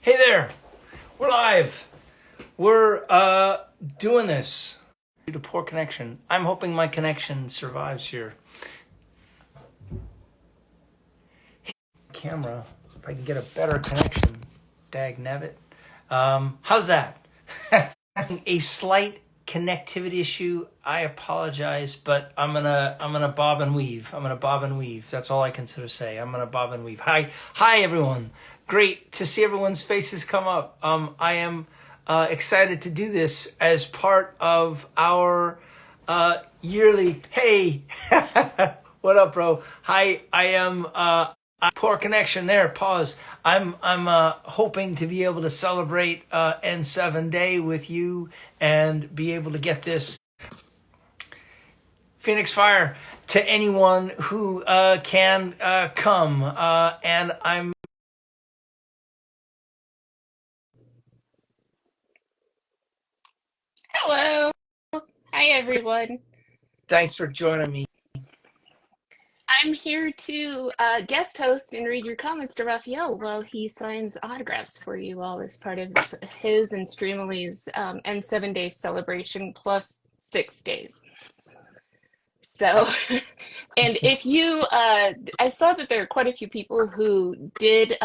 Hey there, we're live. We're doing this due to poor connection. I'm hoping my connection survives here. Camera, if I can get a better connection. Dag nabbit. How's that? Having a slight connectivity issue. I apologize, but I'm gonna bob and weave. That's all I can sort of say. I'm gonna bob and weave. Hi everyone. Great to see everyone's faces come up. I am excited to do this as part of our yearly. Hey, what up, bro? Hi, I am. Poor connection there. Pause. I'm hoping to be able to celebrate N7Day with you and be able to get this Phoenix Fire to anyone who can come. And I'm. Hello. Hi, everyone. Thanks for joining me. I'm here to guest host and read your comments to Raphael while he signs autographs for you all as part of his and Streamily's N7Day celebration plus 6 days. So, and if you, I saw that there are quite a few people who did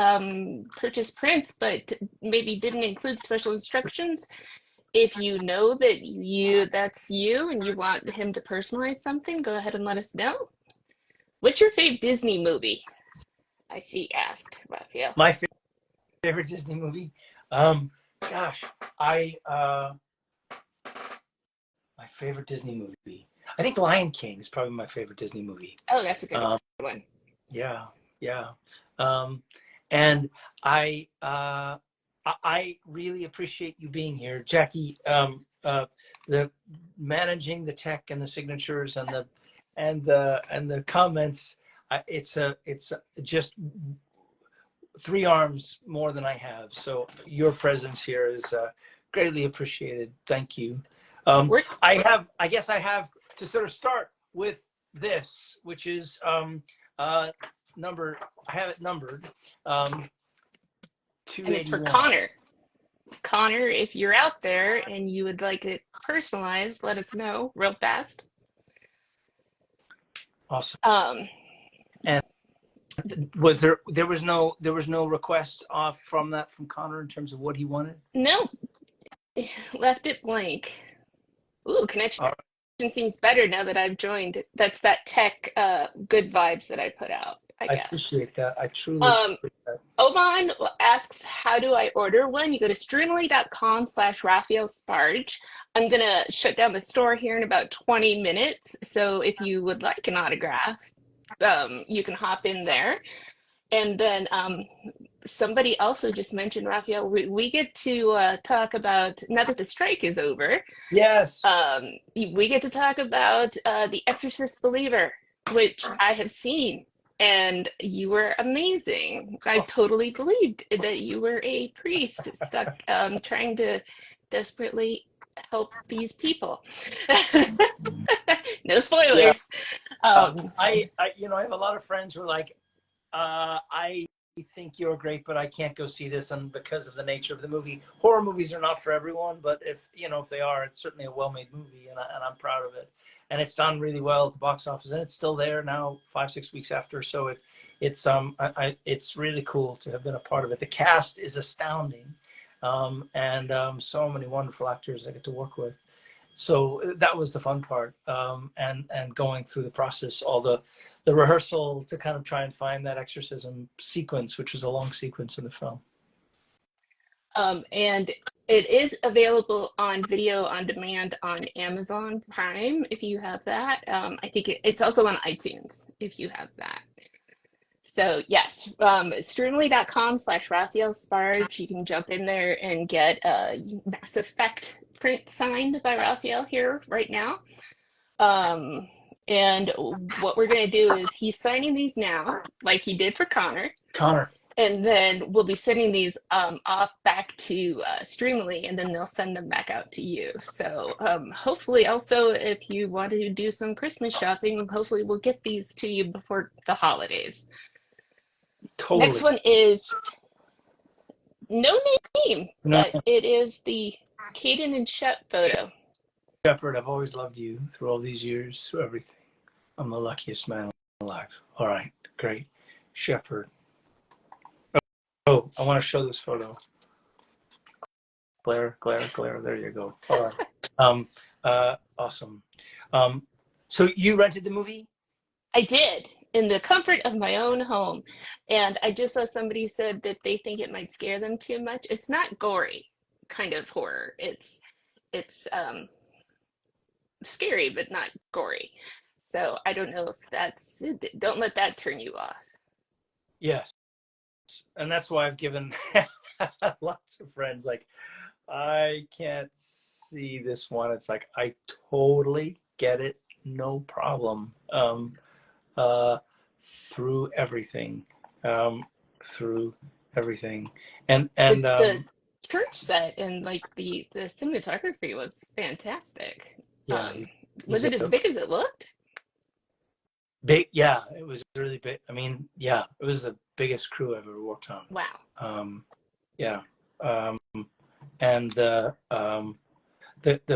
purchase prints, but maybe didn't include special instructions. If you know that that's you and you want him to personalize something, go ahead and let us know. What's your favorite Disney movie? I see asked Raphael. My favorite Disney movie? Gosh, my favorite Disney movie. I think Lion King is probably my favorite Disney movie. Oh, that's a good one. Yeah. And I really appreciate you being here, Jackie. The managing the tech and the signatures and the comments. It's just 3 arms more than I have. So your presence here is greatly appreciated. Thank you. I guess I have to sort of start with this, which is number. I have it numbered. 281. And it's for Connor. Connor, if you're out there and you would like it personalized, let us know real fast. Awesome. And there was no request off from Connor in terms of what he wanted? No, left it blank. Ooh, connection seems better now that I've joined. That's that tech good vibes that I put out, I guess. I appreciate that. I truly appreciate that. Oman asks, how do I order one? You go to streamily.com/Raphael Sbarge. I'm going to shut down the store here in about 20 minutes. So if you would like an autograph, you can hop in there. And then somebody also just mentioned, Raphael, we get to talk about, now that the strike is over. Yes. We get to talk about The Exorcist Believer, which I have seen. And you were amazing. I totally believed that you were a priest stuck trying to desperately help these people. No spoilers. Yeah. I have a lot of friends who are like, I think you're great, but I can't go see this, and because of the nature of the movie. Horror movies are not for everyone, but if they are, it's certainly a well-made movie, and I'm proud of it. And it's done really well at the box office, and it's still there now 5-6 weeks after. So it's really cool to have been a part of it. The cast is astounding, and so many wonderful actors I get to work with. So that was the fun part, and going through the process, all the rehearsal to kind of try and find that exorcism sequence, which was a long sequence in the film. And it is available on video on demand on Amazon Prime if you have that. I think it's also on iTunes if you have that. So yes, streamily.com/Raphael Sbarge. You can jump in there and get a Mass Effect print signed by Raphael here right now. And what we're going to do is he's signing these now, like he did for Connor. And then we'll be sending these off back to Streamily, and then they'll send them back out to you. So hopefully also, if you want to do some Christmas shopping, hopefully we'll get these to you before the holidays. Totally. Next one is No name, No, but it is the Caden and Shep photo. Shepard, I've always loved you through all these years, through everything. I'm the luckiest man alive. All right, great. Shepard. Oh, I want to show this photo. Glare. There you go. All right. Awesome. So you rented the movie? I did in the comfort of my own home. And I just saw somebody said that they think it might scare them too much. It's not gory kind of horror. It's scary but not gory. So I don't know if that's don't let that turn you off. Yes. And that's why I've given lots of friends like, I can't see this one. It's like, I totally get it. No problem. Uh, through everything, um, through everything. And The church set and like the cinematography was fantastic. yeah, Um, was he's it as a big as it looked? big, yeah, it was really big. I mean, yeah, it was the biggest crew I've ever worked on. Wow. Yeah. Um, and the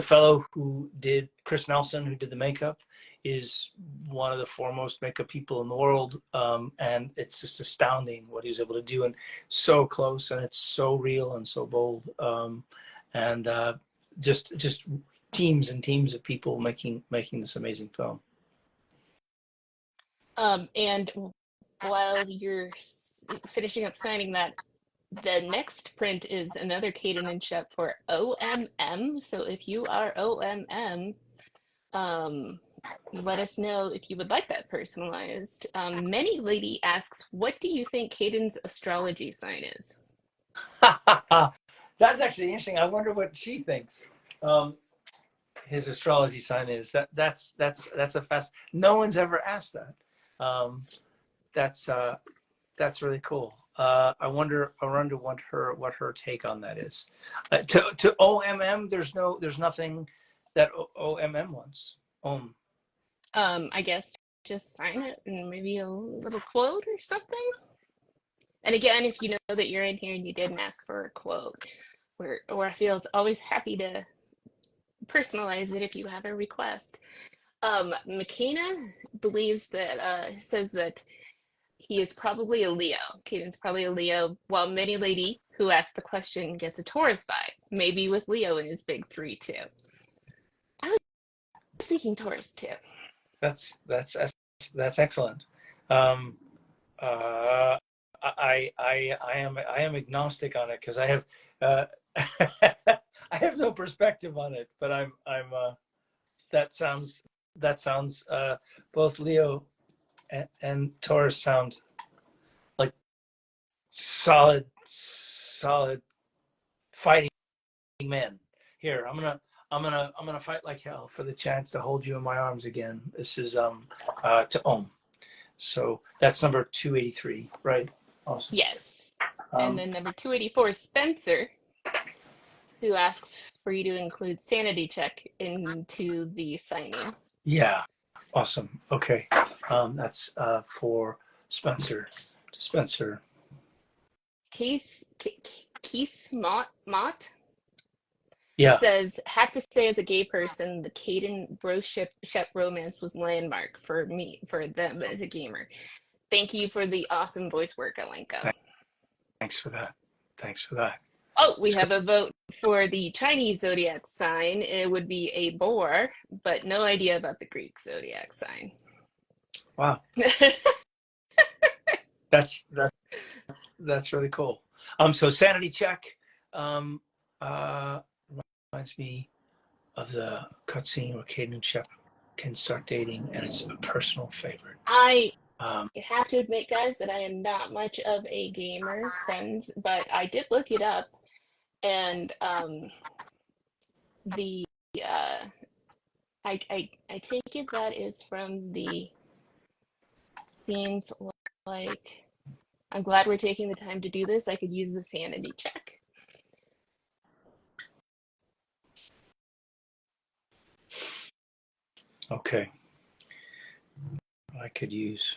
fellow who did, Chris Nelson, who did the makeup, is one of the foremost makeup people in the world, and it's just astounding what he was able to do, and so close, and it's so real and so bold, and just teams and teams of people making this amazing film. And while you're finishing up signing that, the next print is another Caden and Shep for OMM. So if you are OMM, um, let us know if you would like that personalized. Many Lady asks, what do you think Caden's astrology sign is? That's actually interesting. I wonder what she thinks. His astrology sign is that's a fast. No one's ever asked that. Um, that's really cool. I wonder what her take on that is. To OMM, there's nothing that OMM wants. I guess just sign it and maybe a little quote or something. And again, if you know that you're in here and you didn't ask for a quote, Raphael's always happy to personalize it if you have a request. McKenna believes that says that he is probably a Leo. Caden's probably a Leo, while Many Lady, who asked the question, gets a Taurus vibe, maybe with Leo in his big three too. I was thinking Taurus too. That's excellent. Um, uh, I am agnostic on it because I have I have no perspective on it, but I'm that sounds both Leo and Taurus sound like solid fighting men. Here, I'm gonna fight like hell for the chance to hold you in my arms again. This is to Om. So that's number 283, right? Awesome. Yes. And then number 284 is Spencer, who asks for you to include sanity check into the signing. Yeah, awesome. Okay, that's for Spencer. Spencer. Keith Mott Yeah. says, have to say as a gay person, the Caden Bro Shep romance was landmark for me, for them as a gamer. Thank you for the awesome voice work, Alenka. Thanks for that. Thanks for that. Oh, we have a vote for the Chinese zodiac sign. It would be a boar, but no idea about the Greek zodiac sign. Wow. That's really cool. So sanity check reminds me of the cutscene where Caden and Shep can start dating, and it's a personal favorite. I have to admit, guys, that I am not much of a gamer, friends, but I did look it up, and the I take it that is from the scenes like, I'm glad we're taking the time to do this. I could use the sanity check. Okay. I could use.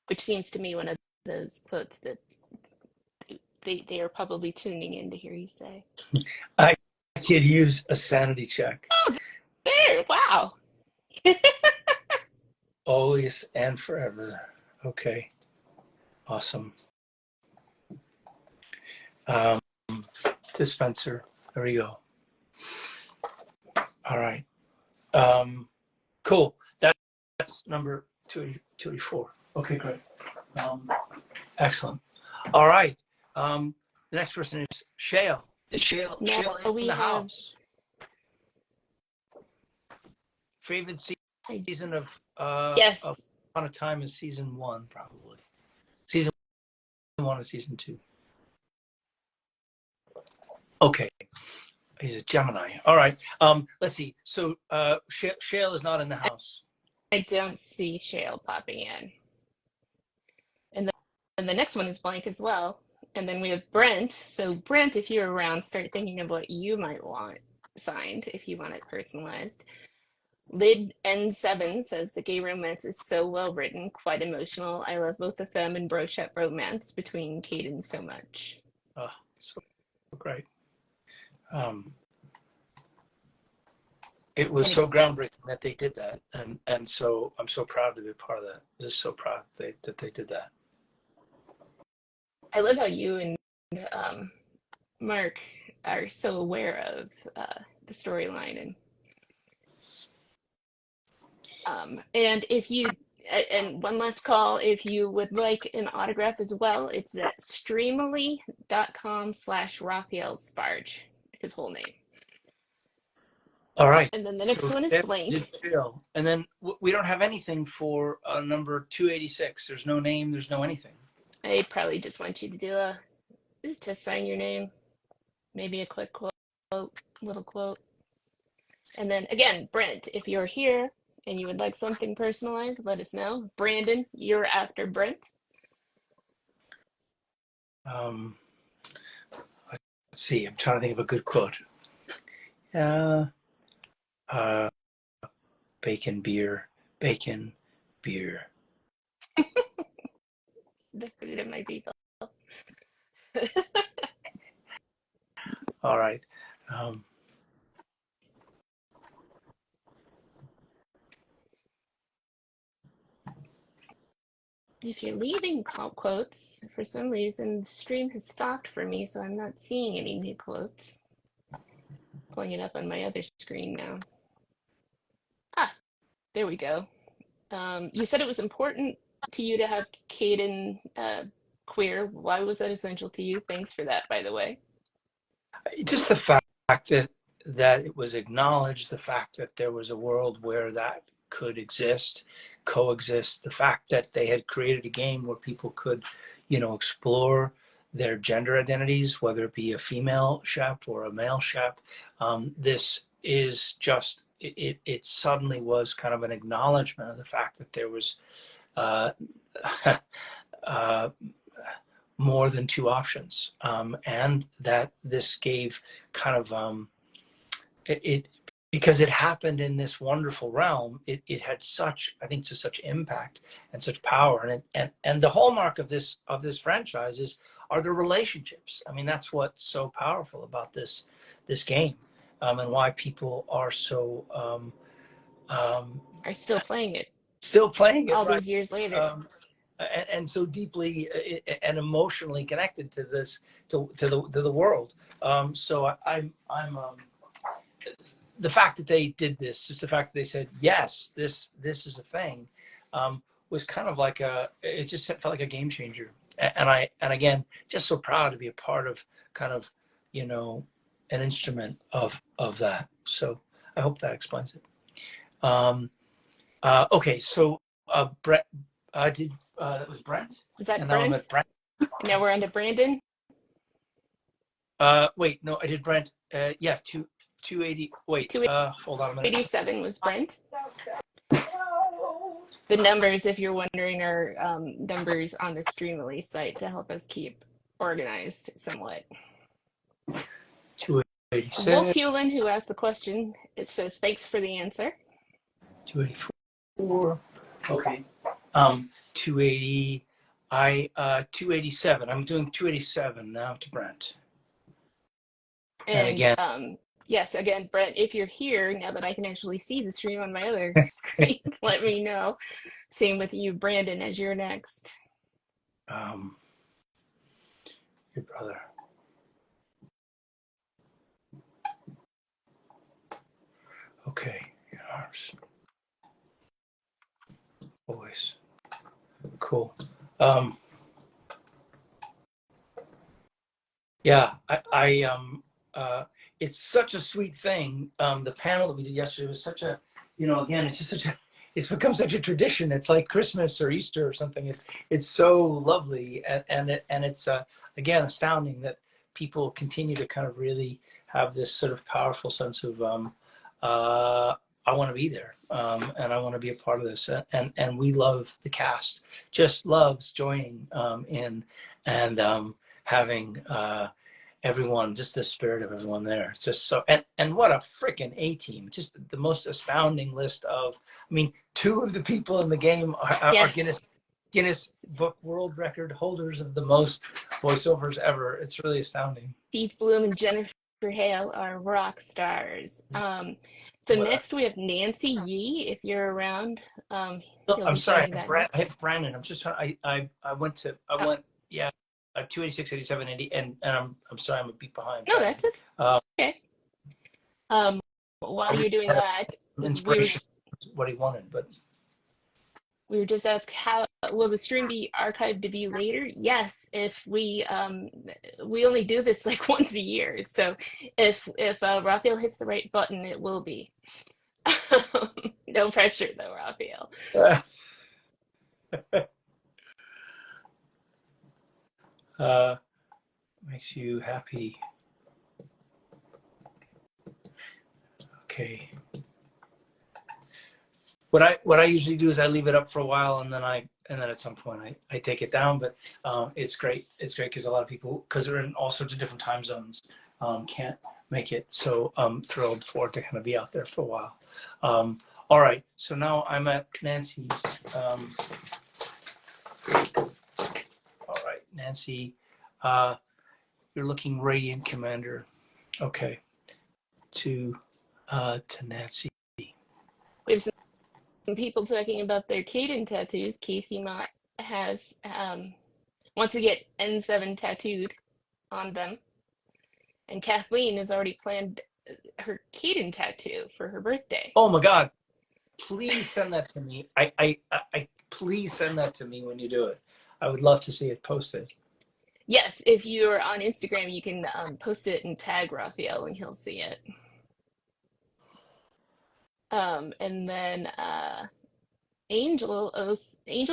which seems to me one of those quotes that they are probably tuning in to hear you say. I could use a sanity check. Oh, there! Wow. Always and forever. Okay. Awesome. Dispenser. There we go. All right. Cool. That's number 284. Okay, great. Excellent. All right. The next person is Shale. Is Shale in the house? Favorite season of yes. of Upon a Time is season 1, probably. Season 1 or season 2. Okay. He's a Gemini. All right. Let's see. So Shale is not in the house. I don't see Shale popping in. And the next one is blank as well. And then we have Brent. So Brent, if you're around, start thinking of what you might want signed if you want it personalized. Lid N7 says the gay romance is so well written, quite emotional. I love both the femme and brochette romance between Caden so much. Oh, so great. It was so groundbreaking that they did that, and so I'm so proud to be a part of that. Just so proud that they did that. I love how you and Mark are so aware of the storyline, and if you and one last call, if you would like an autograph as well, it's at streamily.com/Raphael Sbarge, his whole name. All right. And then the next one is blank. And then we don't have anything for number 286. There's no name. There's no anything. I probably just want you to do to sign your name, maybe a quick quote, little quote. And then again, Brent, if you're here and you would like something personalized, let us know. Brandon, you're after Brent. Let's see. I'm trying to think of a good quote. Bacon, beer. The food of my people. All right. If you're leaving quotes, for some reason the stream has stopped for me, so I'm not seeing any new quotes. Pulling it up on my other screen now. Ah, there we go. You said it was important to you to have Caden queer. Why was that essential to you? Thanks for that, by the way. Just the fact that it was acknowledged, the fact that there was a world where that could coexist, the fact that they had created a game where people could, explore their gender identities, whether it be a female shep or a male shep. This is just, it suddenly was kind of an acknowledgement of the fact that there was more than two options, and that this gave kind of it because it happened in this wonderful realm. It had such impact and such power, and the hallmark of this franchise are the relationships. I mean, that's what's so powerful about this game, and why people are so are still playing it all right, these years later. And so deeply and emotionally connected to this, to the world. So I'm the fact that they did this, just the fact that they said yes, this is a thing, was kind of like it just felt like a game changer. And again, just so proud to be a part of kind of an instrument of that. So I hope that explains it. Okay, so Brett did. That was Brent. Was that and Brent? Now I'm at Brent. Now we're on to Brandon. Wait, no, I did Brent. Yeah, 280. Wait, hold on a minute. 87 was Brent. The numbers, if you're wondering, are numbers on the Streamily site to help us keep organized somewhat. 286. Wolf Hewlin, who asked the question, it says, thanks for the answer. 284. Okay. 280. 287. I'm doing 287 now to Brent. And And again, yes, again, Brent, if you're here, now that I can actually see the stream on my other screen, let me know. Same with you, Brandon, as you're next. your brother. Okay, your arms. Voice. Cool. Yeah, it's such a sweet thing. The panel that we did yesterday was such a, again, it's just such a, it's become such a tradition. It's like Christmas or Easter or something. It's so lovely, and it's again astounding that people continue to kind of really have this sort of powerful sense of I want to be there, and I want to be a part of this, and we love the cast, just loves joining in and having everyone, just the spirit of everyone there. It's just so, and what a freaking A team! Just the most astounding list of. I mean, two of the people in the game are Yes, Guinness Book World Record holders of the most voiceovers ever. It's really astounding. Steve Bloom and Jennifer Hale are rock stars. So What next we have Nancy Yee, if you're around. He'll I'm be sorry, signing that next. I hit Brandon. I'm just trying. I went to. I Oh, went. Yeah. 286, 87, 80, and I'm sorry, I'm a beat behind. no, that's Uh, okay. While you're doing that, we were inspiration, what he wanted, but we were just asked, how will the stream be archived to view later? Yes, if we only do this like once a year, so if Raphael hits the right button, it will be. No pressure though, Raphael. makes you happy. Okay. What I usually do is I leave it up for a while, and then at some point I take it down. But it's great. It's great because a lot of people, because they're in all sorts of different time zones, can't make it. So I'm thrilled for it to kind of be out there for a while. All right. So now I'm at Nancy's. All right, Nancy, you're looking radiant, Commander. Okay. To Nancy. We have some people talking about their Caden tattoos. Casey Mott has wants to get N7 tattooed on them, and Kathleen has already planned her Caden tattoo for her birthday. Oh my God! Please send that to me. I please send that to me when you do it. I would love to see it posted. Yes, if you're on Instagram, you can post it and tag Raphael, and he'll see it. And then Angel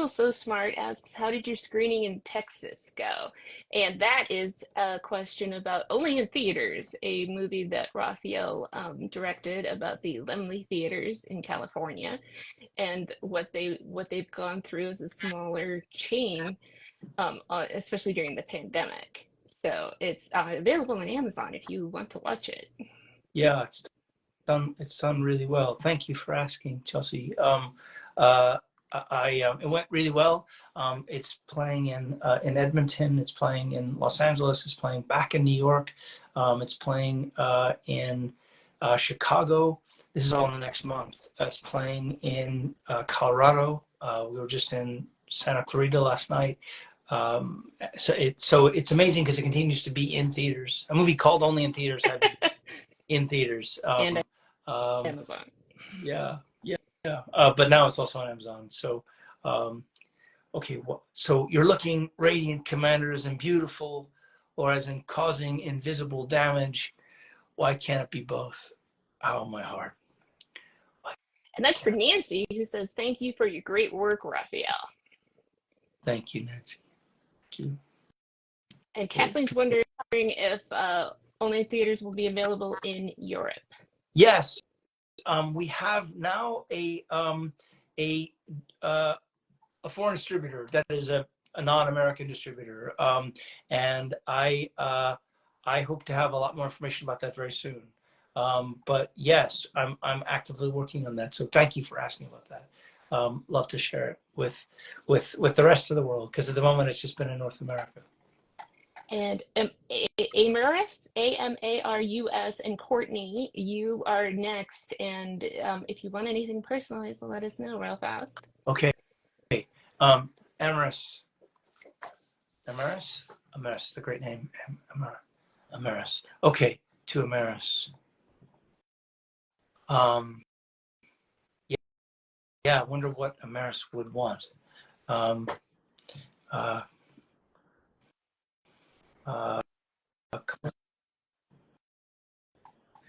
So Smart asks, how did your screening in Texas go? And that is a question about Only in Theaters, a movie that Raphael directed about the Laemmle theaters in California and what they've gone through as a smaller chain, especially during the pandemic. So it's available on Amazon if you want to watch it. Yeah, it's done really well. Thank you for asking, Chelsea. It went really well. It's playing in Edmonton. It's playing in Los Angeles. It's playing back in New York. It's playing in Chicago. This is all in the next month. It's playing in Colorado. We were just in Santa Clarita last night. So it's amazing because it continues to be in theaters. A movie called Only in Theaters had to be in theaters. And Um, Amazon. yeah, yeah, yeah. But now it's also on Amazon. So, okay. So you're looking radiant, commanders, and beautiful, or as in causing invisible damage. Why can't it be both? Oh, my heart. And that's for Nancy, who says, thank you for your great work, Raphael. Thank you, Nancy. Thank you. And Kathleen's wondering if Only Theaters will be available in Europe. Yes, we have now a foreign distributor that is a non-American distributor, and I hope to have a lot more information about that very soon. But yes, I'm actively working on that. So thank you for asking about that. love to share it with the rest of the world, because at the moment it's just been in North America. And Amarus, Amarus, and Courtney, you are next. And if you want anything personalized, let us know real fast. Okay. Amaris. Amaris? Amaris, the great name. Amaris. Okay, to Amaris. Yeah, I wonder what Amaris would want.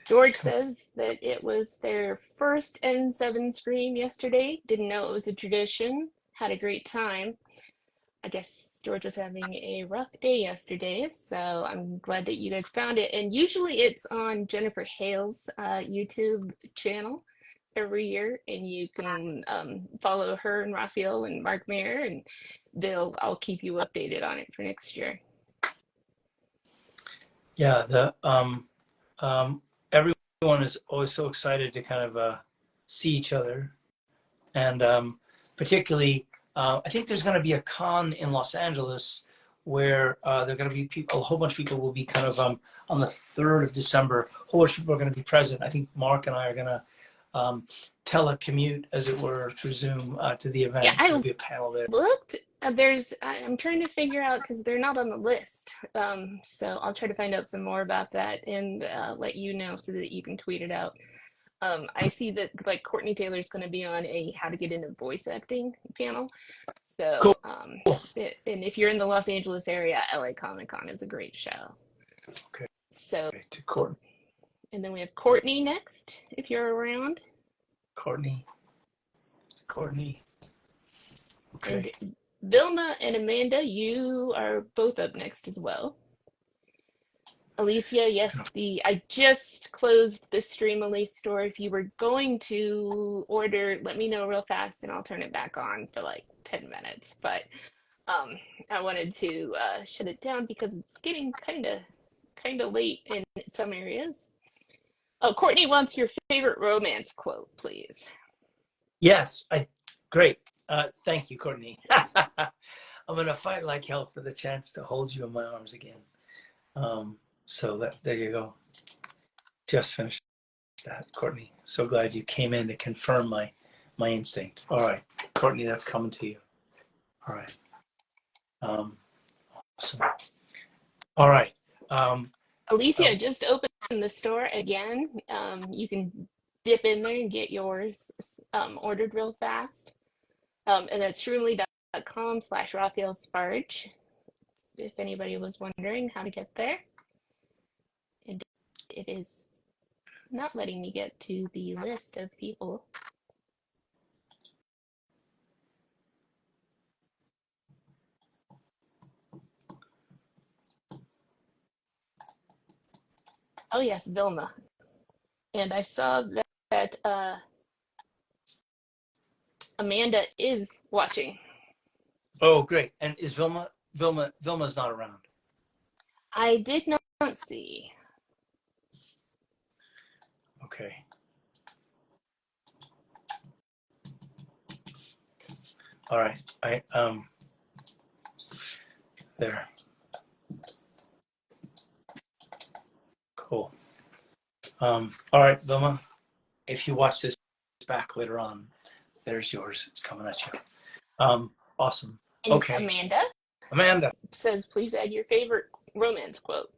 George says that it was their first N7 stream yesterday. Didn't know it was a tradition. Had a great time. I guess George was having a rough day yesterday, so I'm glad that you guys found it. And usually it's on Jennifer Hale's YouTube channel every year, and you can follow her and Raphael and Mark Mayer, and I'll keep you updated on it for next year. Yeah, everyone is always so excited to kind of see each other, and particularly, I think there's going to be a con in Los Angeles where there are going to be people, a whole bunch of people will be kind of on the 3rd of December. A whole bunch of people are going to be present. I think Mark and I are going to telecommute, as it were, through Zoom to the event. Yeah, There'll be a panel there. Looked. I'm trying to figure out because they're not on the list. So I'll try to find out some more about that and let you know so that you can tweet it out. I see that like Courtney Taylor's going to be on a how to get into voice acting panel. So, Cool. And if you're in the Los Angeles area, LA Comic Con is a great show. Okay. So, Okay, to Courtney. And then we have Courtney next, if you're around. Courtney. Okay. And Vilma and Amanda, you are both up next as well. Alicia, yes, I just closed the Streamily store. If you were going to order, let me know real fast and I'll turn it back on for like 10 minutes. But I wanted to shut it down because it's getting kind of late in some areas. Oh, Courtney wants your favorite romance quote, please. Yes, great. Thank you, Courtney. I'm gonna fight like hell for the chance to hold you in my arms again. So there you go. Just finished that, Courtney. So glad you came in to confirm my instinct. All right, Courtney, that's coming to you. All right. Awesome. All right. Alicia just opened the store again. You can dip in there and get yours ordered real fast. And that's streamily.com/Raphael Sbarge, if anybody was wondering how to get there. And it is not letting me get to the list of people. Oh yes, Vilma. And I saw that Amanda is watching. Oh, great. And is Vilma's not around? I did not see. Okay. All right. There. Cool. All right, Vilma, if you watch this back later on, there's yours. It's coming at you. Awesome. And okay. Amanda says, please add your favorite romance quote,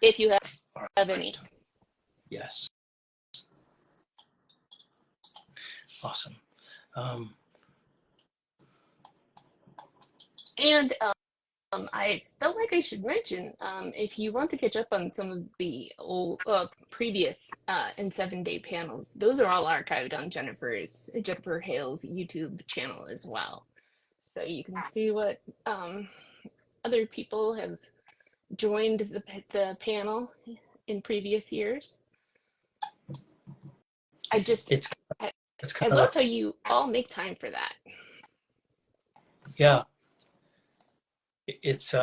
if you have any. Yes. Awesome. And I felt like I should mention, if you want to catch up on some of the old previous N7Day panels, those are all archived on Jennifer Hale's YouTube channel as well. So you can see what other people have joined the panel in previous years. I love how you all make time for that. Yeah. It's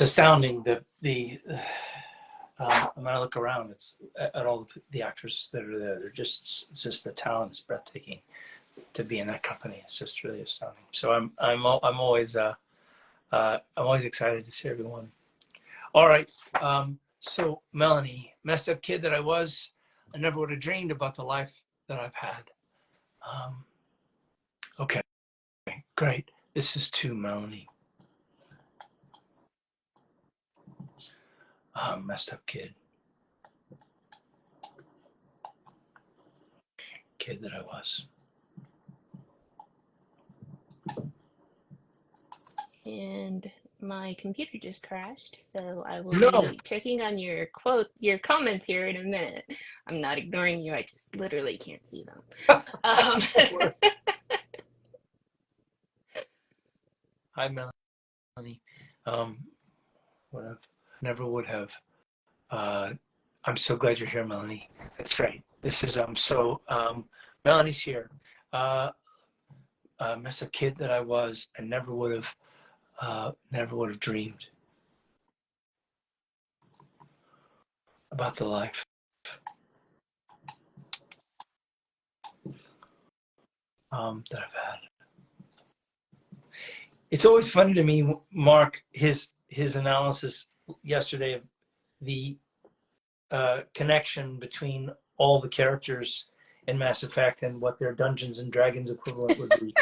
astounding the I'm gonna look around. It's at all the actors that are there. They're just it's just the talent is breathtaking to be in that company. It's just really astounding. So I'm always excited to see everyone. All right. So Melanie, messed up kid that I was, I never would have dreamed about the life that I've had. Okay, great. This is to Melanie. Messed up kid that I was. And my computer just crashed, so I will No. be checking on your comments here in a minute. I'm not ignoring you, I just literally can't see them. Hi, Melanie. Never would have. I'm so glad you're here, Melanie. That's right. This is Melanie's here. Messed up kid that I was, I never would have dreamed about the life that I've had. It's always funny to me, Mark, his analysis yesterday of the connection between all the characters in Mass Effect and what their Dungeons and Dragons equivalent would be.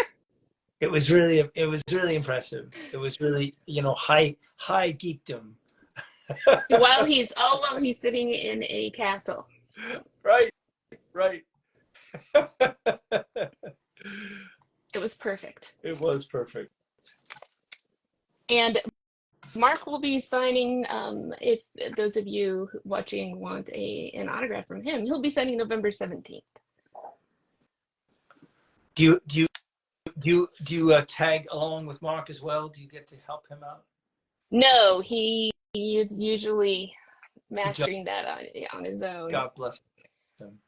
It was really impressive. It was really, high geekdom. While he's sitting in a castle. Right. It was perfect. It was perfect. And Mark will be signing, if those of you watching want an autograph from him, he'll be signing November 17th. Do you tag along with Mark as well? Do you get to help him out? No, he is usually mastering that on his own. God bless him.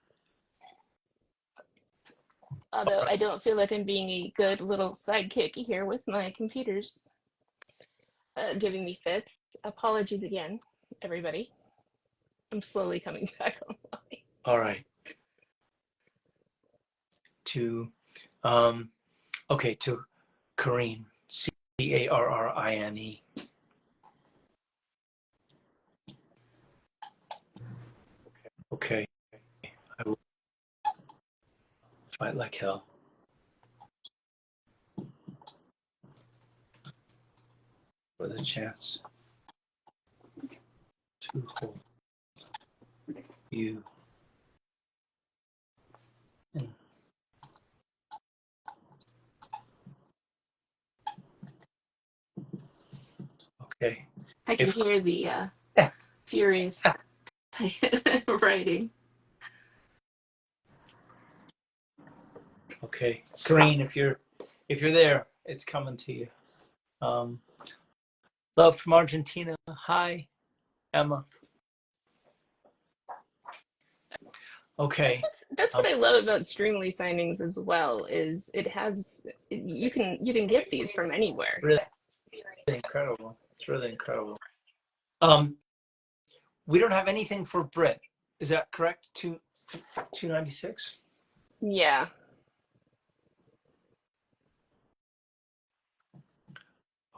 Although I don't feel like I'm being a good little sidekick here with my computers giving me fits. Apologies again, everybody. I'm slowly coming back online. All right. To Carine, Carrine. Okay. I will fight like hell. For the chance to hold you in. Okay. I can hear the furious writing. Okay, Carine, if you're there, it's coming to you. Love from Argentina. Hi, Emma. Okay. That's what I love about Streamily signings as well. Is you can get these from anywhere. Really incredible. It's really incredible. We don't have anything for Brit. Is that correct? 296. Yeah.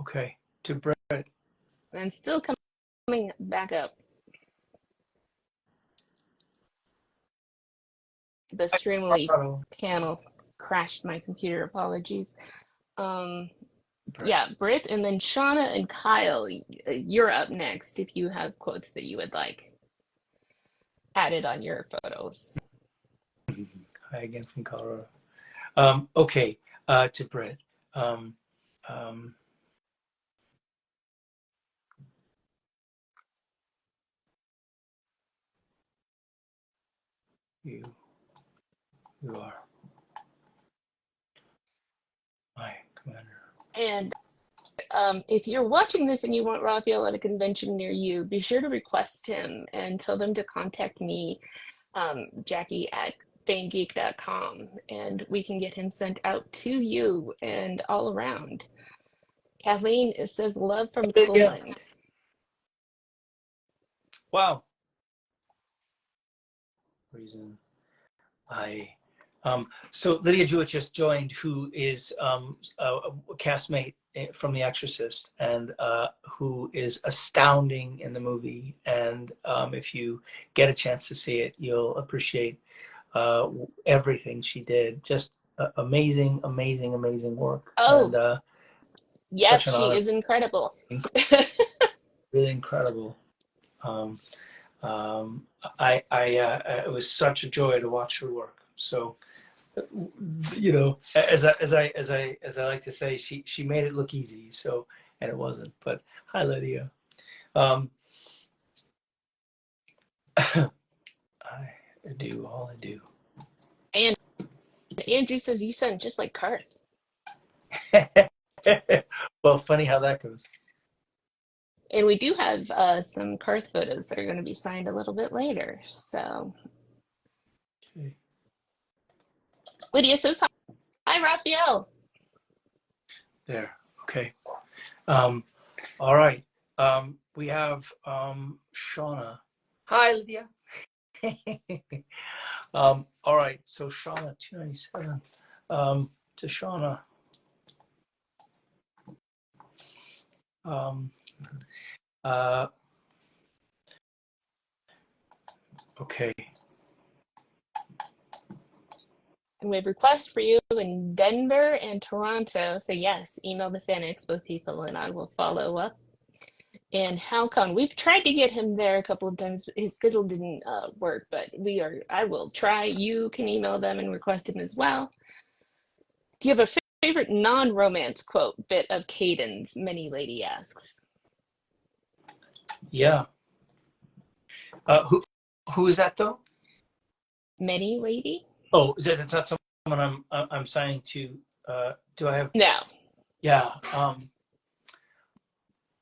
Okay, to Brit. And still coming back up. The Streamily panel crashed my computer. Apologies. Yeah, Britt, and then Shauna and Kyle, you're up next if you have quotes that you would like added on your photos. Hi again from Colorado. Okay, to Britt. You are my commander. And if you're watching this and you want Raphael at a convention near you, be sure to request him and tell them to contact me, Jackie at fanegeek.com, and we can get him sent out to you and all around. Kathleen says love from Poland. Wow, reason. So Lydia Jewett just joined, who is a castmate from The Exorcist, and who is astounding in the movie. And if you get a chance to see it, you'll appreciate everything she did. Just amazing, amazing, amazing work. Oh, And such yes, an she honor, is incredible. really incredible. Um, it was such a joy to watch her work. So, as I like to say, she made it look easy. So, and it wasn't. But hi, Lydia. Um, I do all I do. And Andrew says you sound just like Karth. Well, funny how that goes. And we do have some Karth photos that are going to be signed a little bit later. So Okay. Lydia says hi, Raphael. There. Okay. All right. We have Shauna. Hi, Lydia. All right. So Shauna, 297. To Shauna. Um, okay. And we have requests for you in Denver and Toronto. So yes, email the Fan Expo people and I will follow up. And Halcon, we've tried to get him there a couple of times. His schedule didn't work, but I will try. You can email them and request him as well. Do you have a favorite non-romance quote bit of Caden's? Many Lady asks. Yeah. Who is that though? Many Lady? Oh, that's not someone I'm signing to. Do I have? No. Yeah.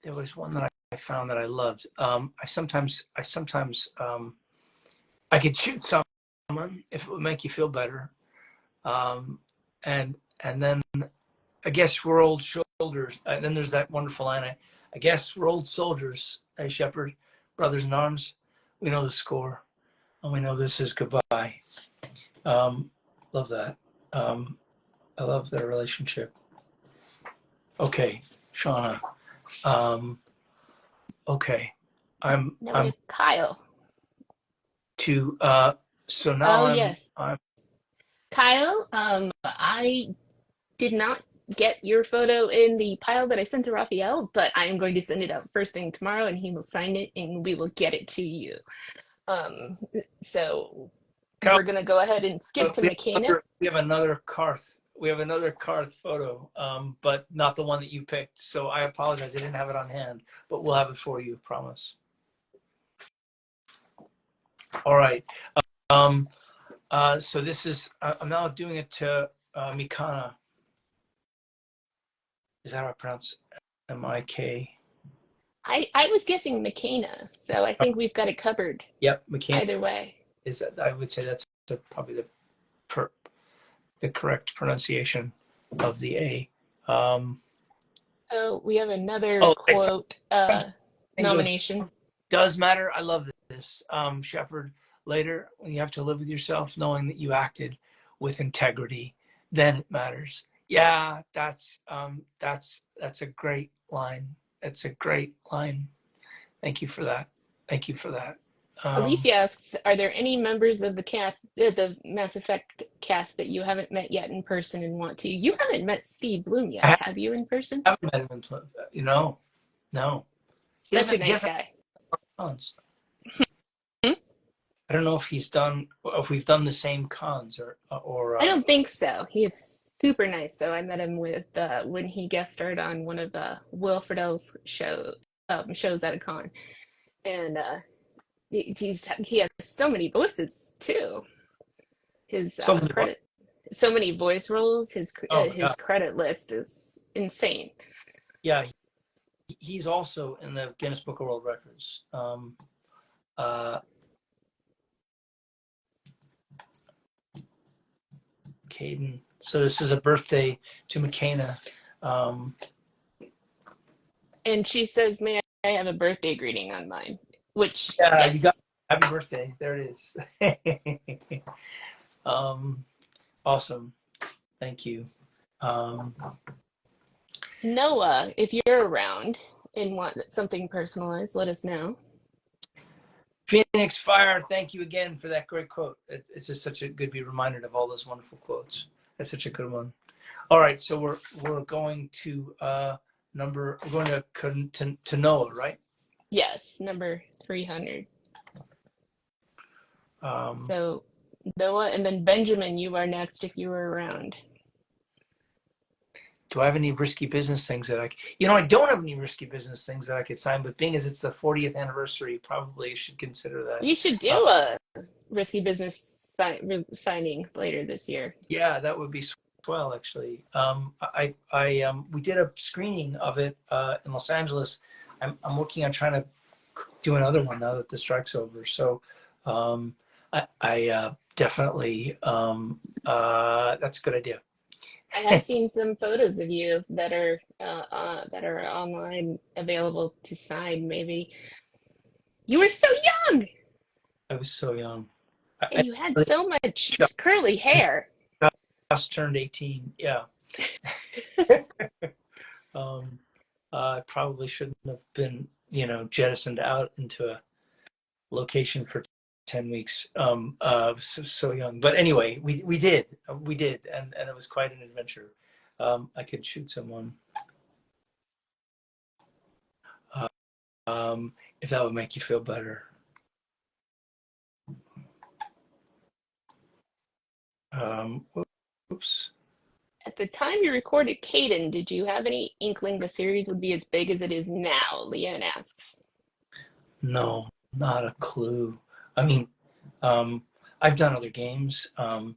There was one that I found that I loved. I sometimes I could shoot someone if it would make you feel better. And then I guess we're old shoulders. And then there's that wonderful line. I guess we're old soldiers, hey Shepherd, brothers in arms. We know the score, and we know this is goodbye. Love that. I love their relationship. Okay, Shauna. Okay, Now we have Kyle. to so now Oh yes. I'm Kyle, I did not get your photo in the pile that I sent to Raphael, but I am going to send it out first thing tomorrow and he will sign it and we will get it to you. Um, so we're gonna go ahead and skip to McKenna. we have another Karth. We have another Karth photo, but not the one that you picked. So I apologize. I didn't have it on hand, but we'll have it for you. Promise. All right. So this is. I'm now doing it to Mikana. Is that how I pronounce M-I-K? I was guessing McKenna, so I think we've got it covered. Yep, McKenna. Either way. Is that? I would say that's probably the correct pronunciation of the A. Oh, we have another quote nomination. Does matter. I love this. Shepherd, later when you have to live with yourself, knowing that you acted with integrity, then it matters. Yeah, that's a great line. It's a great line. Thank you for that. Thank you for that. Alicia asks, are there any members of the cast, the Mass Effect cast, that you haven't met yet in person and want to? You haven't met Steve Bloom yet, have you, in person? I haven't met him in person. No. Such a nice guy. Cons. I don't know if we've done the same cons or. I don't think so. He's super nice, though. I met him with when he guest starred on one of Will Friedle's shows at a con, and he has so many voices too. His credit, so many voice roles. His credit list is insane. Yeah, he's also in the Guinness Book of World Records. Caden. So this is a birthday to McKenna. And she says, "May I have a birthday greeting on mine?" Which yeah, yes. you got happy birthday. There it is. Awesome. Thank you. Noah, if you're around and want something personalized, let us know. Phoenix Fire, thank you again for that great quote. It's just such a good to be reminded of all those wonderful quotes. That's such a good one. All right, so we're going to to Noah, right? Yes, number 300. Um, So Noah, and then Benjamin, you are next if you were around. do I have any risky business things that I don't have any risky business things that I could sign, but being as it's the 40th anniversary, probably should consider that. You should do a risky business signing later this year. Yeah, that would be swell, actually. We did a screening of it in Los Angeles. I'm working on trying to do another one now that the strike's over. So I definitely that's a good idea. I have seen some photos of you that are online available to sign. Maybe you were so young, I was so young. and I you had so much curly hair. just turned 18. Yeah. I probably shouldn't have been, jettisoned out into a location for 10 weeks. So young, but anyway, we did, and it was quite an adventure. I could shoot someone. If that would make you feel better. Oops. At the time you recorded Caden, did you have any inkling the series would be as big as it is now? Leanne asks. No, not a clue. I mean, I've done other games. I've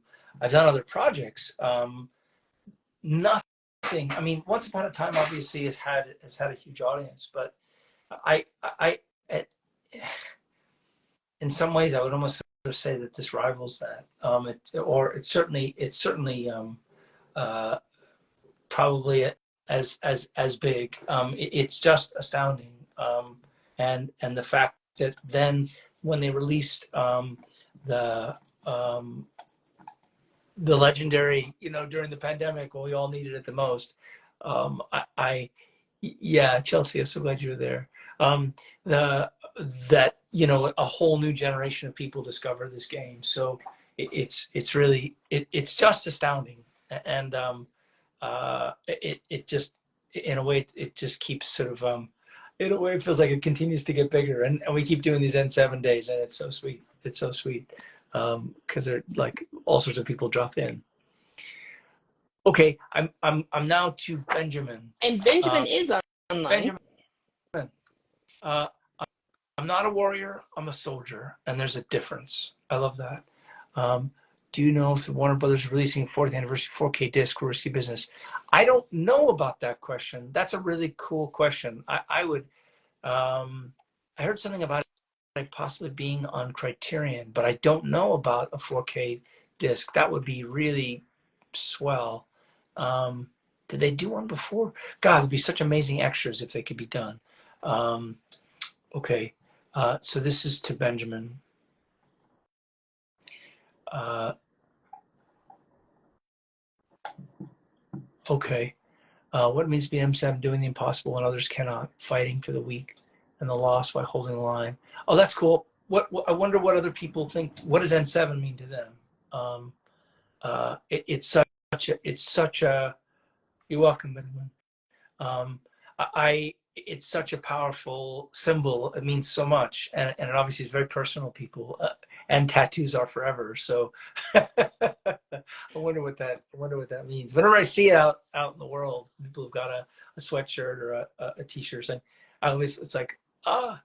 done other projects. Nothing. I mean, Once Upon a Time obviously has had a huge audience, but I in some ways I would almost say that this rivals that. It's certainly probably as big. It's just astounding. And the fact that then when they released the legendary, during the pandemic when we all needed it the most, yeah, Chelsea, I'm so glad you were there. That a whole new generation of people discover this game. So it's really it's just astounding, and it just in a way it just keeps sort of in a way it feels like it continues to get bigger, and we keep doing these N7 days, and it's so sweet. It's so sweet because they're like all sorts of people drop in. Okay, I'm now to Benjamin. And Benjamin is online. Benjamin, uh, I'm not a warrior. I'm a soldier, and there's a difference. I love that. Do you know if the Warner Brothers is releasing 4th anniversary 4K disc for risky business? I don't know about that question. That's a really cool question. I would. I heard something about it possibly being on Criterion, but I don't know about a 4K disc. That would be really swell. Did they do one before? God, it'd be such amazing extras if they could be done. Okay, so this is to Benjamin. Okay, what it means to be M7, doing the impossible when others cannot, fighting for the weak and the lost while holding the line. Oh, that's cool. What I wonder what other people think. What does N7 mean to them? It's such a. You're welcome, Benjamin. It's such a powerful symbol. It means so much, and it obviously is very personal. People and tattoos are forever. So I wonder what that means. Whenever I see it out in the world, people who've got a sweatshirt or a t-shirt, and it's like I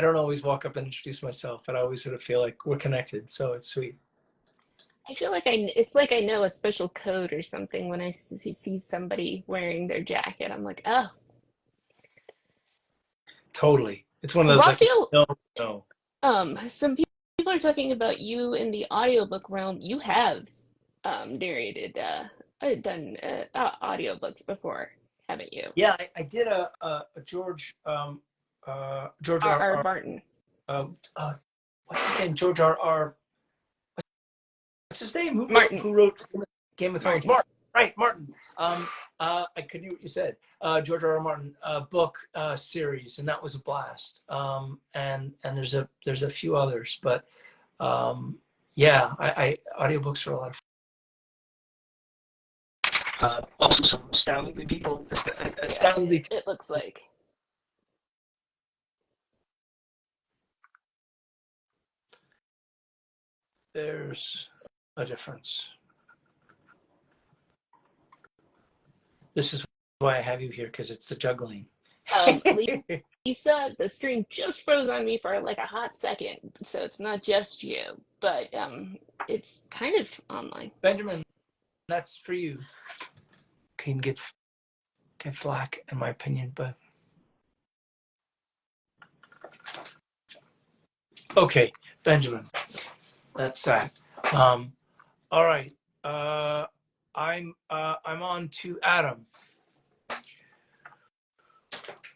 don't always walk up and introduce myself, but I always sort of feel like we're connected. So it's sweet. I feel like it's like I know a special code or something when I see somebody wearing their jacket. I'm like, oh. Totally. It's one of those Raphael, like no. some people are talking about you in the audiobook realm. You have narrated done audiobooks before, haven't you? Yeah, I did a George George R. R. R. R. Martin. What's his name? George R. R. his name? Martin. Who wrote Game of Thrones? Martin. Right, Martin. I couldn't hear what you said. George R. R. Martin book series, and that was a blast. And there's a few others, but yeah, I audiobooks are a lot of fun. Also some astoundingly people. Astoundingly. It looks like. There's a difference. This is why I have you here, because it's the juggling. Lisa, the stream just froze on me for like a hot second, so it's not just you, but it's kind of online. Benjamin, that's for you. Can get flack, in my opinion, but okay, Benjamin, that's that. All right, I'm on to Adam.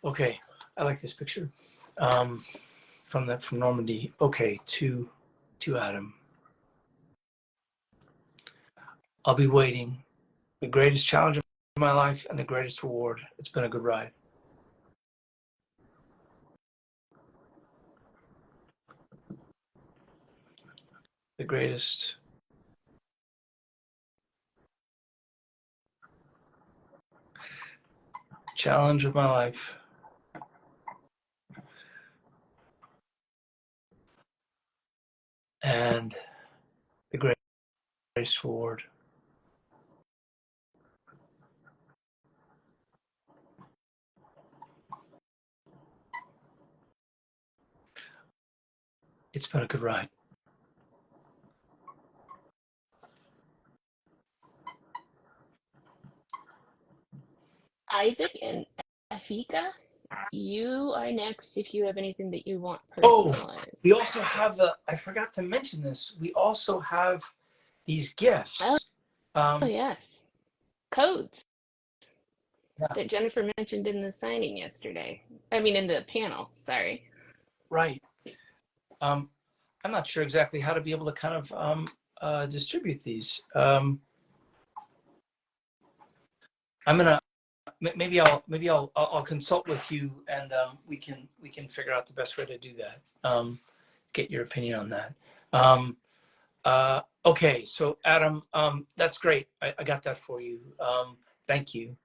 Okay, I like this picture from Normandy. Okay, to Adam. I'll be waiting. The greatest challenge of my life and the greatest reward. It's been a good ride. The greatest challenge of my life and the greatest reward. It's been a good ride. Isaac and Afika, you are next if you have anything that you want personalized. Oh, we also have I forgot to mention this. We also have these gifts. Oh yes. Codes. Yeah. That Jennifer mentioned in the signing yesterday. I mean, in the panel, sorry. Right. I'm not sure exactly how to be able to kind of distribute these. I'm gonna maybe I'll consult with you, and we can figure out the best way to do that. Get your opinion on that. Okay, so Adam, that's great. I got that for you. Thank you.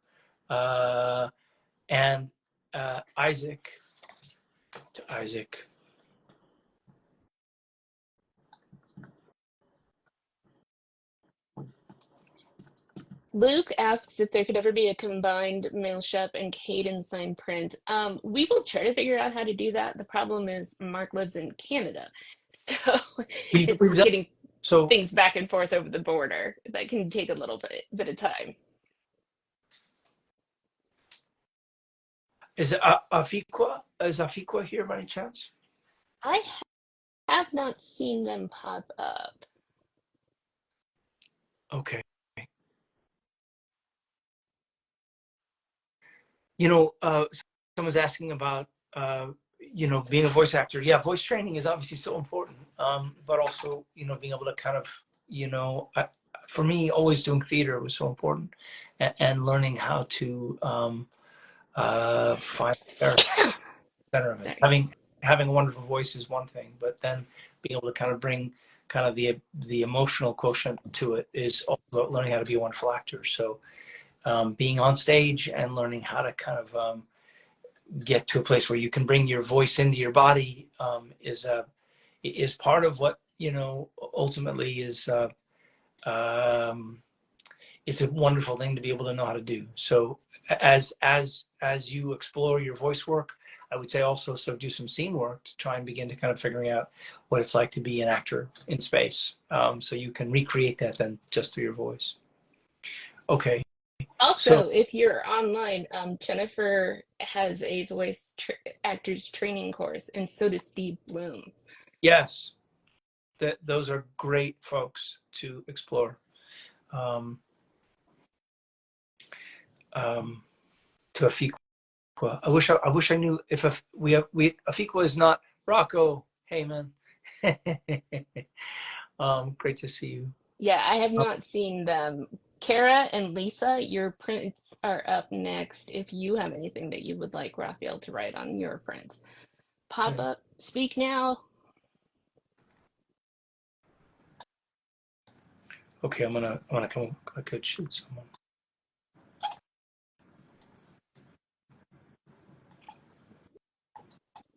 And Isaac, to Isaac. Luke asks if there could ever be a combined mail shop and Caden sign print. We will try to figure out how to do that. The problem is Mark lives in Canada, so it's getting things back and forth over the border. That can take a little bit of time. Is Afikwa here by any chance? I have not seen them pop up. Okay. You know, someone's asking about, you know, being a voice actor. Yeah, voice training is obviously so important, but also, you know, being able to kind of, you know, for me, always doing theater was so important, and learning how to find the center of it. Having a wonderful voice is one thing, but then being able to kind of bring kind of the emotional quotient to it is also learning how to be a wonderful actor. So being on stage and learning how to kind of get to a place where you can bring your voice into your body is part of what, you know, ultimately is it's a wonderful thing to be able to know how to do. So as you explore your voice work, I would say also do some scene work to try and begin to kind of figuring out what it's like to be an actor in space. So you can recreate that then just through your voice. Okay. Also, if you're online, Jennifer has a voice actors training course, and so does Steve Bloom. Yes, those are great folks to explore. To Afikwa, I wish I knew if Afikwa is not Rocco. Hey man, great to see you. Yeah, I have not seen them. Kara and Lisa, your prints are up next. If you have anything that you would like Raphael to write on your prints, pop Okay. up, speak now. Okay, I'm gonna come. I could shoot someone.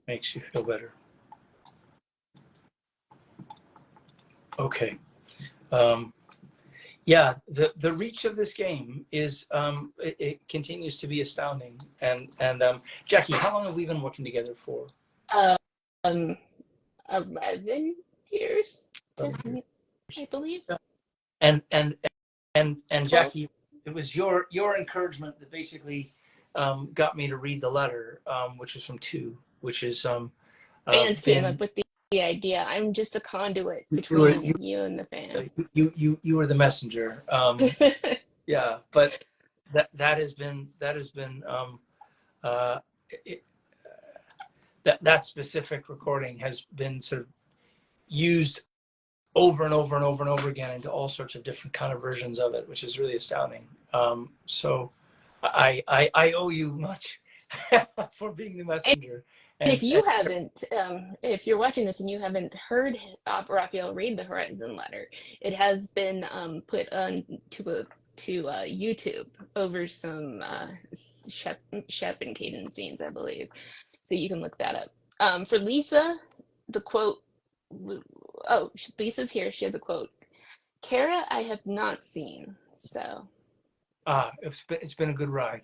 Makes you feel better. Okay. Yeah, the reach of this game is it continues to be astounding. And Jackie, how long have we been working together for? Um, 11 years, I believe. And and and 12. Jackie, it was your encouragement that basically got me to read the letter, which was from two, which is Fans came up been with the idea. I'm just a conduit you were between you and the fans. you were the messenger. Yeah, but that has been uh, it, that specific recording has been sort of used over and over and over and over again into all sorts of different kind of versions of it, which is really astounding. So I owe you much for being the messenger. If And you haven't, if you're watching this and you haven't heard Raphael read the Horizon letter, it has been put on to YouTube over some Shep and Caden scenes, I believe. So you can look that up. For Lisa, the quote. Oh, Lisa's here. She has a quote. Kara, I have not seen. So it's been a good ride.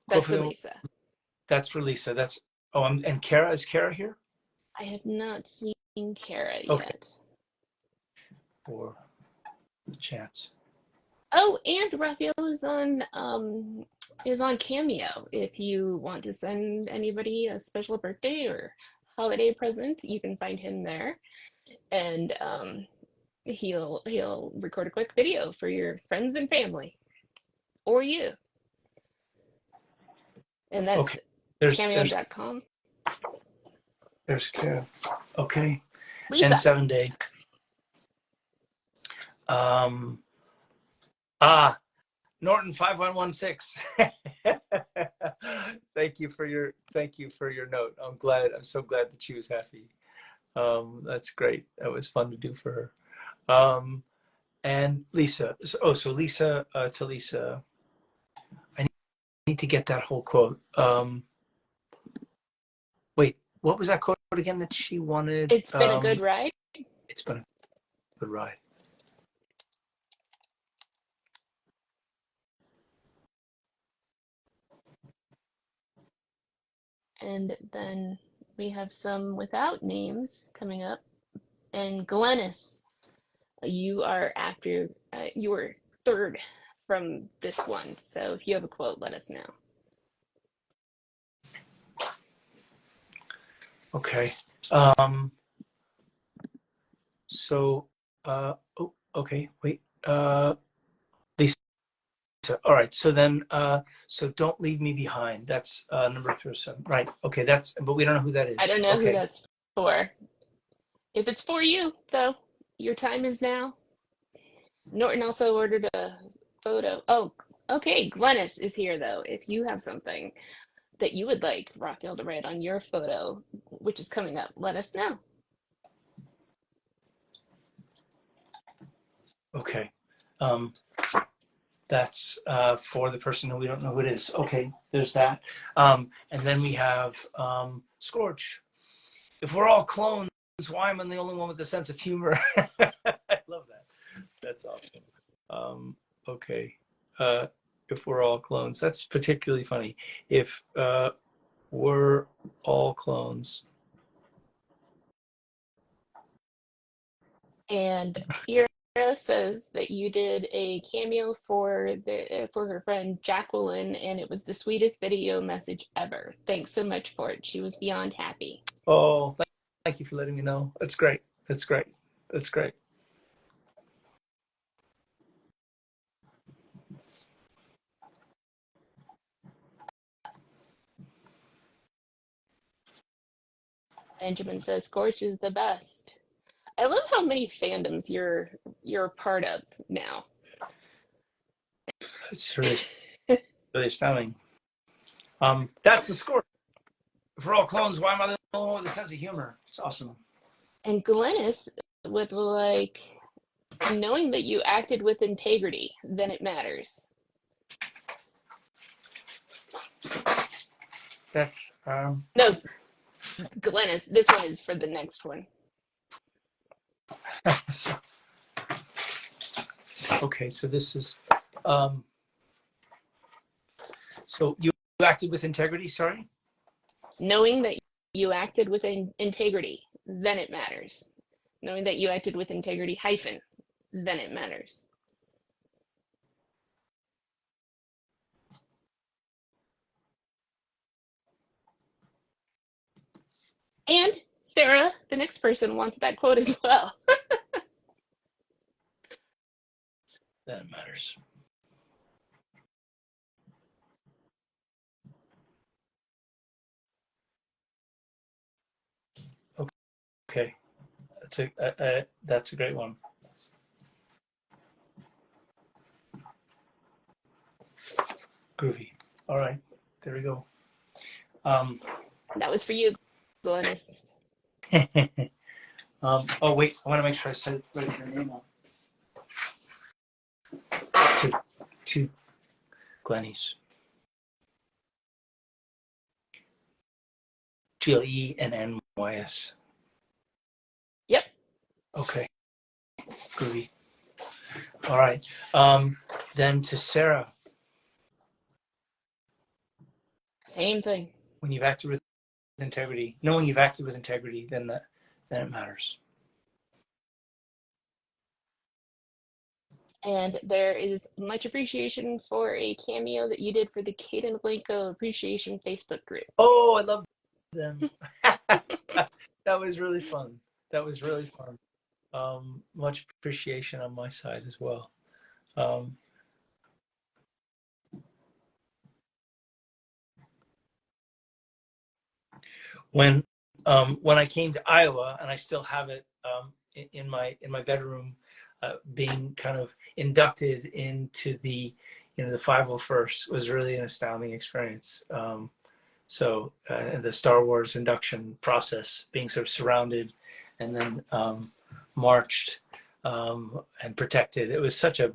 that's for Hopefully Lisa. that's for Lisa. That's and Kara, is Kara here? I have not seen Kara Okay, yet. for the chance. Oh, and Raphael is on Cameo. If you want to send anybody a special birthday or holiday present, you can find him there, and he'll record a quick video for your friends and family or you, and Okay, that's there's there's cameo.com. there's Kara. Okay, Lisa, N7Day. Um, ah, Norton 5116. Thank you for your note. I'm so glad that she was happy. That's great. That was fun to do for her. And Lisa. So Lisa, to Lisa, I need to get that whole quote. Wait, what was that quote again that she wanted? it's been a good ride. It's been a good ride. And then we have some without names coming up. And Glennis, you are you were third from this one. So if you have a quote, let us know. Okay. So, okay. Wait. Lisa. All right. So then, so don't leave me behind. That's number 37. Right. Okay. But we don't know who that I is. don't know who Okay. that's for. If it's for you, though, your time is now. Norton also ordered a photo. Oh, okay. Glennis is here, though. If you have something that you would like Raphael to write on your photo, which is coming up, let us know. Okay. Um, that's for the person who we don't know who it is. Okay. There's that. And then we have Scorch. If we're all clones, why am I the only one with a sense of humor? I love that. That's awesome. Okay. If we're all clones, that's particularly funny. If we're all clones. And Fira says that you did a cameo for her friend Jacqueline, and it was the sweetest video message ever. Thanks so much for it. She was beyond happy. Oh, thank you for letting me know. That's great. That's great. That's great. Benjamin says Scorch is the best. I love how many fandoms you're a part of now. It's really astounding. That's the score for all clones. Why am I the only one with a sense of humor? It's awesome. And Glennis with like knowing that you acted with integrity, then it matters. That No, Glennis, this one is for the next one. okay. So this is so you acted with integrity. Sorry. Knowing that you acted with integrity, then it matters. Knowing that you acted with integrity hyphen, then it matters. And Sarah, the next person, wants that quote as well. Then it matters. Okay, that's a great one. Groovy. All right, there we go. That was for you, Glennis. Oh wait, I want to make sure I said right your name on. To Glenny's. GLENNYS. Yep. Okay. Groovy. All right. Then to Sarah. Same thing. When you've acted with integrity, knowing you've acted with integrity, then it matters. And there is much appreciation for a cameo that you did for the Caden Blanco Appreciation Facebook group. Oh, I love them. That was really fun. That was really fun. Much appreciation on my side as well. When I came to Iowa, and I still have it in my bedroom, being kind of inducted into the the 501st was really an astounding experience. So the Star Wars induction process, being sort of surrounded and then marched and protected, it was such an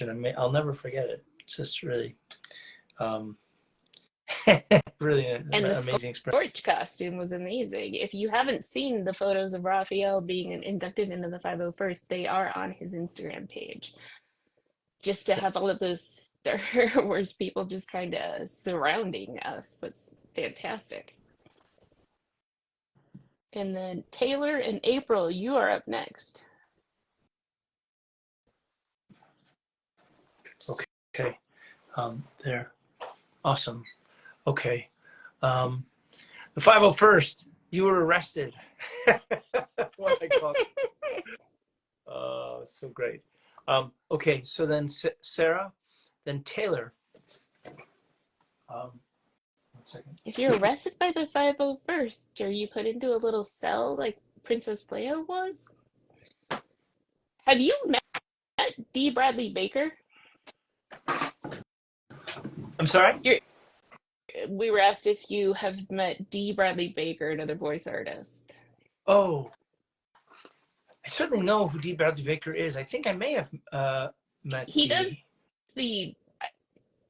amazing. I'll never forget it. It's just really. Really an amazing experience. Sbarge costume was amazing. If you haven't seen the photos of Raphael being inducted into the 501st, they are on his Instagram page. Just to have all of those Star Wars people just kind of surrounding us was fantastic. And then Taylor and April, you are up next. Okay. There. Awesome. Okay. The 501st, you were arrested. What I call it. Oh, so great. Okay, so then Sarah, then Taylor. 1 second. If you're arrested by the 501st, are you put into a little cell like Princess Leia was? Have you met D. Bradley Baker? I'm sorry? We were asked if you have met D. Bradley Baker, another voice artist. Oh, I certainly know who D. Bradley Baker is. I think I may have met He D. does the.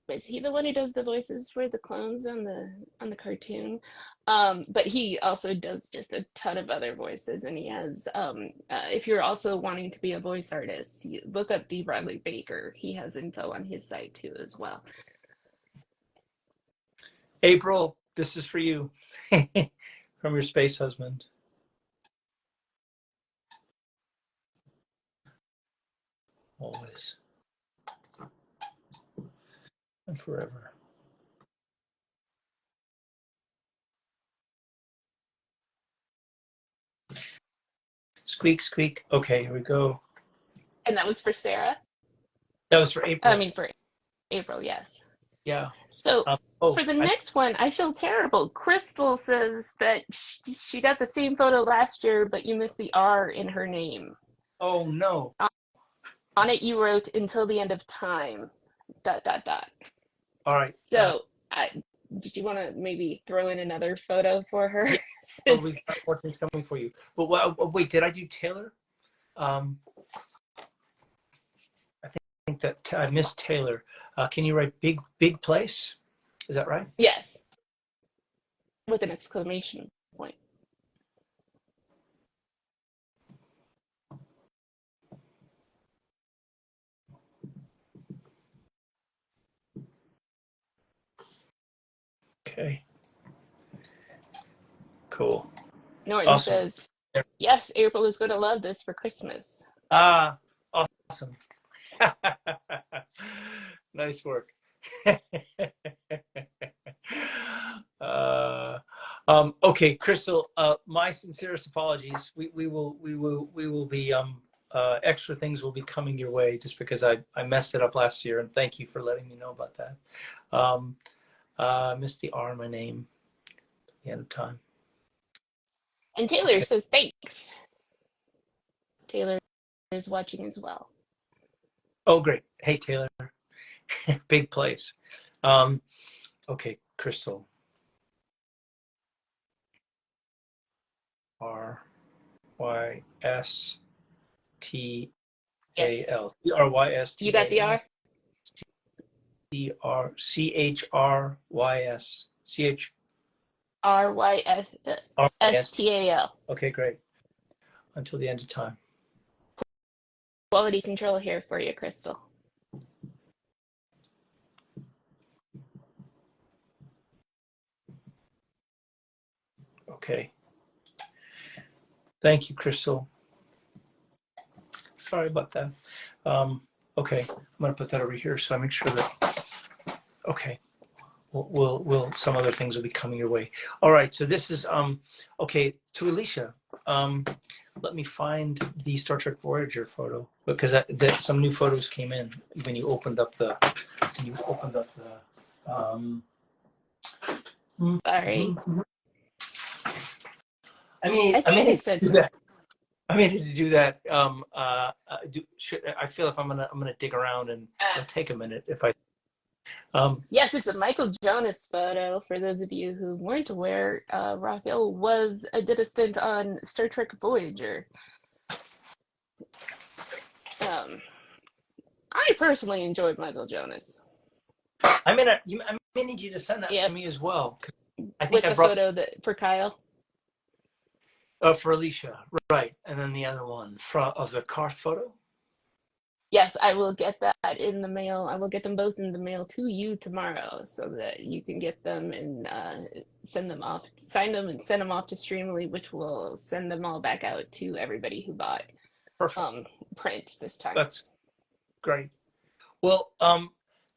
Is he the one who does the voices for the clones on the cartoon? But he also does just a ton of other voices, and he has. If you're also wanting to be a voice artist, you look up D. Bradley Baker. He has info on his site too as well. April, this is for you. From your space husband. Always. And forever. Squeak, squeak. Okay, here we go. And that was for Sarah? That was for April. I mean, for April, yes. Yeah. So Oh, for the next one, I feel terrible. Crystal says that she got the same photo last year, but you missed the R in her name. oh no. On it, you wrote "until the end of time." Dot dot dot. All right. So, did you want to maybe throw in another photo for her? Yeah. Oh, we've Since got more things coming for you. But wait, did I do Taylor? Um, I think that I missed Taylor. Can you write big place? Is that right? yes, with an exclamation point. Okay. Cool. Norton Awesome. says, "Yes, April is going to love this for Christmas." Ah, awesome. Nice work. uh, okay, Crystal. My sincerest apologies. We will be extra things will be coming your way just because I messed it up last year, and thank you for letting me know about that. Missed the R in my name at the end of time. And Taylor Okay. says, "Thanks." Taylor is watching as well. Oh, great. Hey, Taylor. Big place. Okay, Crystal. Yes, Rystal. you got the Crystal. R. Chrystal. RYSTAL. Okay, great. Until the end of time. Quality control here for you, Crystal. Okay. Thank you, Crystal. Sorry about that. Okay, I'm gonna put that over here so I make sure that. Okay, we'll some other things will be coming your way. All right, so this is okay to Alicia. Let me find the Star Trek Voyager photo because that some new photos came in when you opened up the Sorry. I I think I said some. I mean to do that. I feel if I'm gonna dig around and it'll take a minute if I. Yes, it's a Michael Jonas photo. For those of you who weren't aware, Raphael did a stint on Star Trek Voyager. I personally enjoyed Michael Jonas. I may need you to send that to Yep, me as well. I think with I the brought photo for Kyle. for Alicia, right, and then the other one of the Karth photo. Yes, I will get that in the mail. I will get them both in the mail to you tomorrow so that you can get them and send them off, sign them and send them off to Streamily, which will send them all back out to everybody who bought Perfect. prints this time. That's great. Well,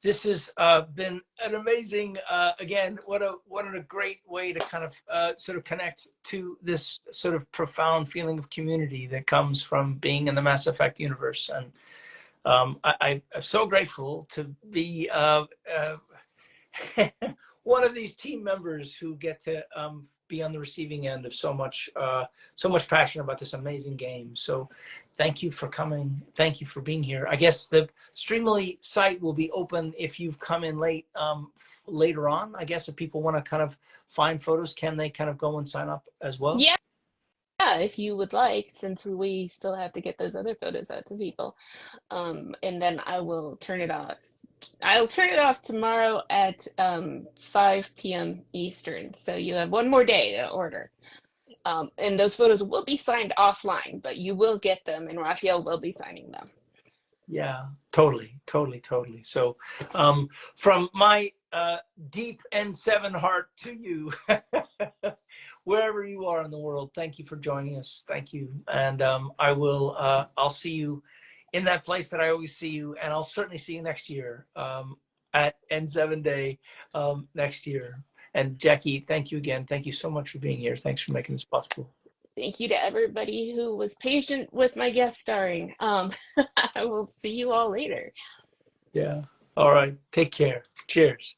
this has been an amazing. Again, what a great way to kind of sort of connect to this sort of profound feeling of community that comes from being in the Mass Effect universe, and I'm so grateful to be one of these team members who get to be on the receiving end of so much passion about this amazing game. So thank you for coming. Thank you for being here. I guess the Streamily site will be open if you've come in late later on. I guess if people want to kind of find photos, can they kind of go and sign up as well? Yeah, if you would like, since we still have to get those other photos out to people. And then I will turn it off. I'll turn it off tomorrow at 5 p.m. Eastern. So you have one more day to order. And those photos will be signed offline, but you will get them, and Raphael will be signing them. Yeah, totally. So from my deep N7 heart to you, wherever you are in the world, thank you for joining us. Thank you. And I'll see you in that place that I always see you, and I'll certainly see you next year at N7Day next year. And Jackie, thank you again. Thank you so much for being here. Thanks for making this possible. Thank you to everybody who was patient with my guest starring. I will see you all later. Yeah. All right. Take care. Cheers.